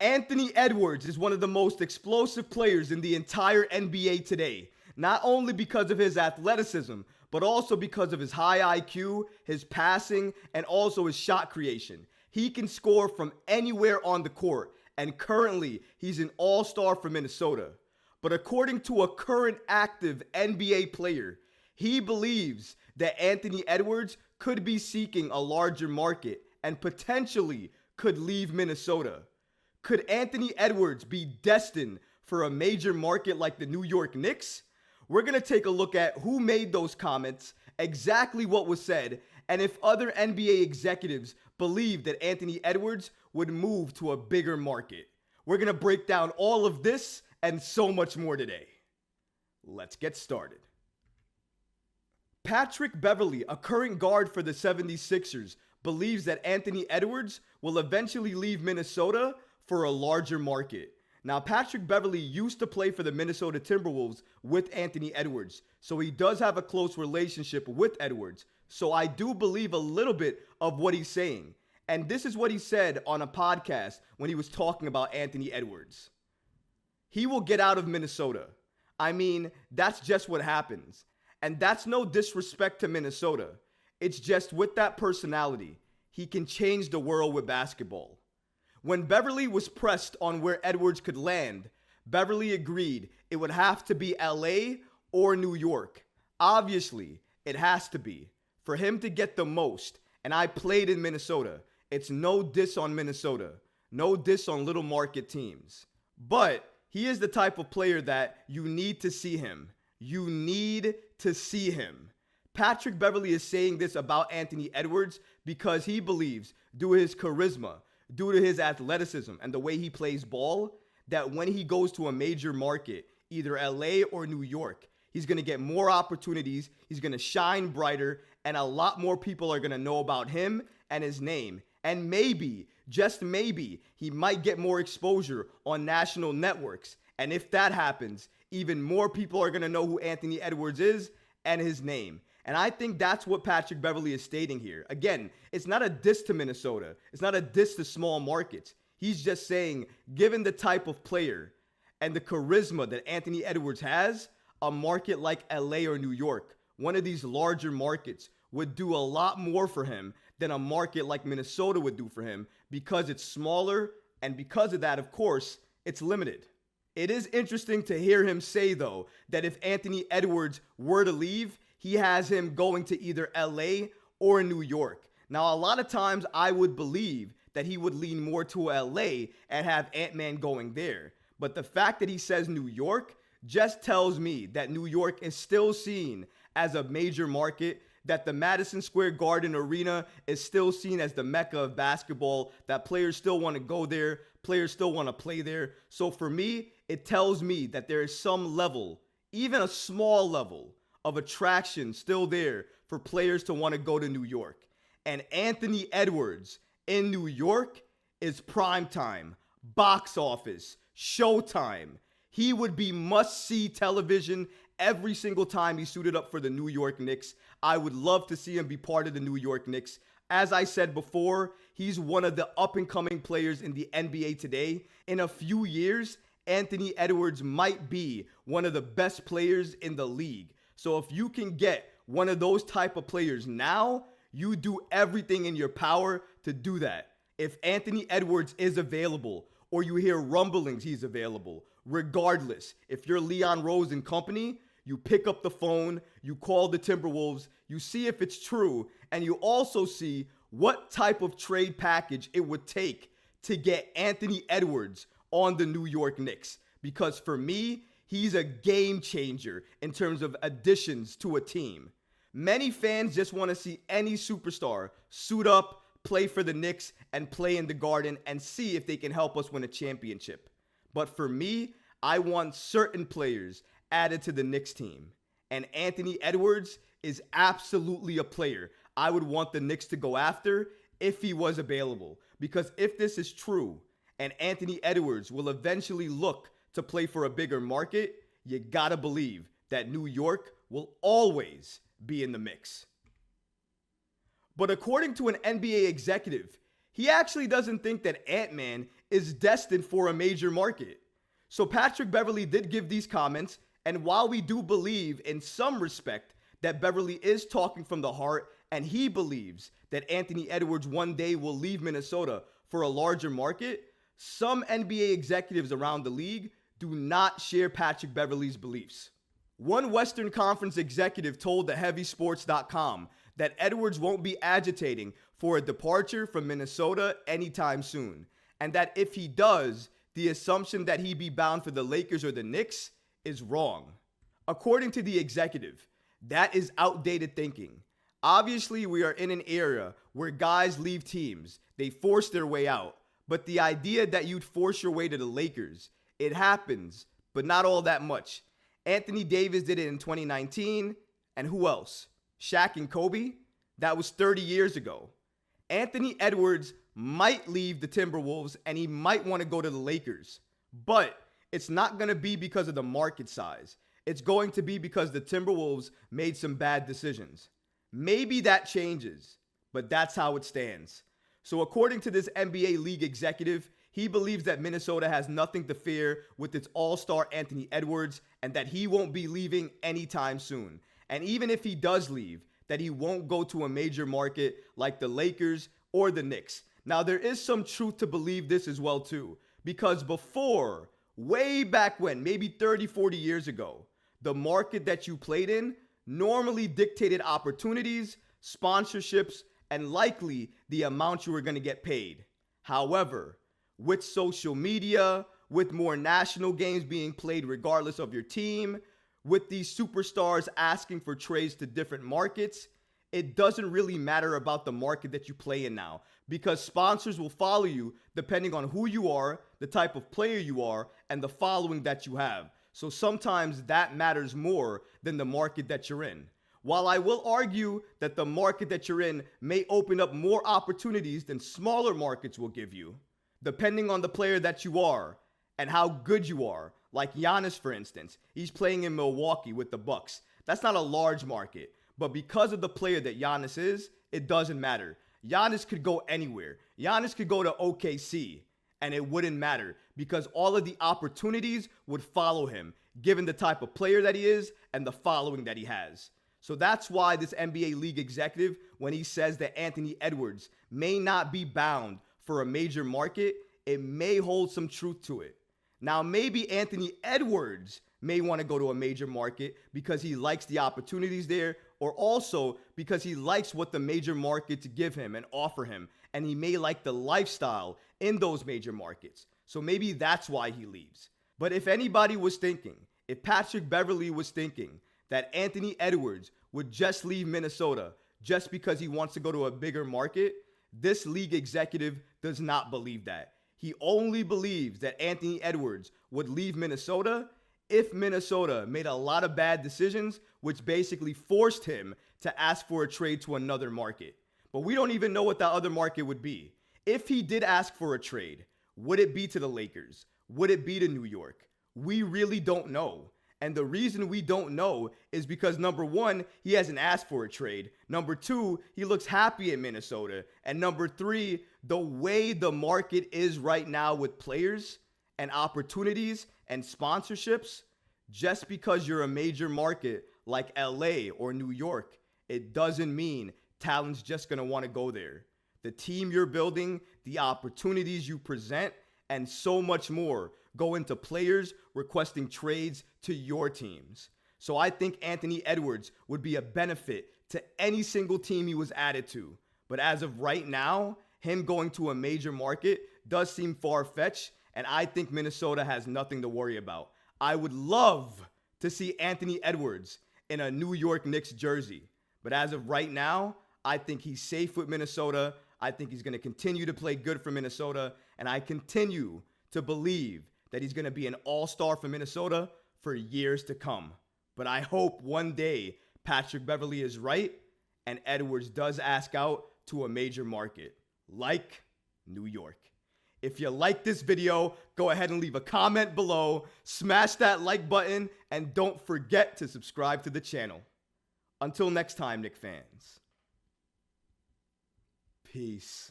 Anthony Edwards is one of the most explosive players in the entire NBA today, not only because of his athleticism, but also because of his high IQ, his passing, and also his shot creation. He can score from anywhere on the court, and currently he's an all-star for Minnesota. But according to a current active NBA player, he believes that Anthony Edwards could be seeking a larger market and potentially could leave Minnesota. Could Anthony Edwards be destined for a major market like the New York Knicks? We're going to take a look at who made those comments, exactly what was said, and if other NBA executives believe that Anthony Edwards would move to a bigger market. We're going to break down all of this and so much more today. Let's get started. Patrick Beverley, a current guard for the 76ers, believes that Anthony Edwards will eventually leave Minnesota for a larger market. Now, Patrick Beverley used to play for the Minnesota Timberwolves with Anthony Edwards, so he does have a close relationship with Edwards. So I do believe a little bit of what he's saying. And this is what he said on a podcast when he was talking about Anthony Edwards. He will get out of Minnesota. I mean, that's just what happens. And that's no disrespect to Minnesota. It's just with that personality, he can change the world with basketball. When Beverley was pressed on where Edwards could land, Beverley agreed it would have to be LA or New York. Obviously, it has to be. For him to get the most, and I played in Minnesota, it's no diss on Minnesota, no diss on little market teams. But he is the type of player that you need to see him. You need to see him. Patrick Beverley is saying this about Anthony Edwards because he believes, due to his charisma, due to his athleticism and the way he plays ball, that when he goes to a major market, either LA or New York, he's going to get more opportunities, he's going to shine brighter, and a lot more people are going to know about him and his name. And maybe, just maybe, he might get more exposure on national networks. And if that happens, even more people are going to know who Anthony Edwards is and his name. And I think that's what Patrick Beverley is stating here. Again, it's not a diss to Minnesota. It's not a diss to small markets. He's just saying, given the type of player and the charisma that Anthony Edwards has, a market like LA or New York, one of these larger markets, would do a lot more for him than a market like Minnesota would do for him because it's smaller, and because of that, of course, it's limited. It is interesting to hear him say, though, that if Anthony Edwards were to leave, he has him going to either LA or New York. Now, a lot of times I would believe that he would lean more to LA and have Antman going there. But the fact that he says New York just tells me that New York is still seen as a major market, that the Madison Square Garden Arena is still seen as the mecca of basketball, that players still want to go there, players still want to play there. So for me, it tells me that there is some level, even a small level, of attraction still there for players to want to go to New York. And Anthony Edwards in New York is prime time, box office, showtime. He would be must-see television every single time he suited up for the New York Knicks. I would love to see him be part of the New York Knicks. As I said before, he's one of the up-and-coming players in the NBA today. In a few years, Anthony Edwards might be one of the best players in the league. So if you can get one of those type of players now, you do everything in your power to do that. If Anthony Edwards is available, or you hear rumblings he's available, regardless, if you're Leon Rose and company, you pick up the phone, you call the Timberwolves, you see if it's true, and you also see what type of trade package it would take to get Anthony Edwards on the New York Knicks. Because for me, he's a game changer in terms of additions to a team. Many fans just want to see any superstar suit up, play for the Knicks, and play in the Garden and see if they can help us win a championship. But for me, I want certain players added to the Knicks team. And Anthony Edwards is absolutely a player I would want the Knicks to go after if he was available. Because if this is true, and Anthony Edwards will eventually look to play for a bigger market, you gotta believe that New York will always be in the mix. But according to an NBA executive, he actually doesn't think that Antman is destined for a major market. So Patrick Beverley did give these comments, and while we do believe in some respect that Beverley is talking from the heart and he believes that Anthony Edwards one day will leave Minnesota for a larger market, some NBA executives around the league do not share Patrick Beverley's beliefs. One Western Conference executive told TheHeavySports.com that Edwards won't be agitating for a departure from Minnesota anytime soon, and that if he does, the assumption that he be bound for the Lakers or the Knicks is wrong. According to the executive, that is outdated thinking. Obviously, we are in an era where guys leave teams. They force their way out. But the idea that you'd force your way to the Lakers, it happens, but not all that much. Anthony Davis did it in 2019. And who else? Shaq and Kobe? That was 30 years ago. Anthony Edwards might leave the Timberwolves and he might want to go to the Lakers. But it's not going to be because of the market size. It's going to be because the Timberwolves made some bad decisions. Maybe that changes, but that's how it stands. So according to this NBA league executive, he believes that Minnesota has nothing to fear with its all-star Anthony Edwards and that he won't be leaving anytime soon. And even if he does leave, that he won't go to a major market like the Lakers or the Knicks. Now, there is some truth to believe this as well, too, because before, way back when, maybe 30, 40 years ago, the market that you played in normally dictated opportunities, sponsorships, and likely the amount you were going to get paid. However, with social media, with more national games being played regardless of your team, with these superstars asking for trades to different markets, it doesn't really matter about the market that you play in now, because sponsors will follow you depending on who you are, the type of player you are, and the following that you have. So sometimes that matters more than the market that you're in. While I will argue that the market that you're in may open up more opportunities than smaller markets will give you, depending on the player that you are and how good you are. Like Giannis, for instance, he's playing in Milwaukee with the Bucks. That's not a large market, but because of the player that Giannis is, it doesn't matter. Giannis could go anywhere. Giannis could go to OKC, and it wouldn't matter because all of the opportunities would follow him, given the type of player that he is and the following that he has. So that's why this NBA league executive, when he says that Anthony Edwards may not be bound for a major market, it may hold some truth to it. Now, maybe Anthony Edwards may want to go to a major market because he likes the opportunities there, or also because he likes what the major markets give him and offer him, and he may like the lifestyle in those major markets. So maybe that's why he leaves. But if anybody was thinking, if Patrick Beverley was thinking that Anthony Edwards would just leave Minnesota just because he wants to go to a bigger market, this league executive does not believe that. He only believes that Anthony Edwards would leave Minnesota if Minnesota made a lot of bad decisions, which basically forced him to ask for a trade to another market. But we don't even know what that other market would be. If he did ask for a trade, would it be to the Lakers? Would it be to New York? We really don't know. And the reason we don't know is because, number one, he hasn't asked for a trade. Number two, he looks happy in Minnesota. And number three, the way the market is right now with players and opportunities and sponsorships, just because you're a major market like LA or New York, it doesn't mean talent's just going to want to go there. The team you're building, the opportunities you present, and so much more go into players requesting trades to your teams. So I think Anthony Edwards would be a benefit to any single team he was added to. But as of right now, him going to a major market does seem far-fetched, and I think Minnesota has nothing to worry about. I would love to see Anthony Edwards in a New York Knicks jersey. But as of right now, I think he's safe with Minnesota. I think he's going to continue to play good for Minnesota, and I continue to believe that he's going to be an all-star for Minnesota for years to come. But I hope one day Patrick Beverley is right and Edwards does ask out to a major market like New York. If you like this video, go ahead and leave a comment below, smash that like button, and don't forget to subscribe to the channel. Until next time, Knick fans. Peace.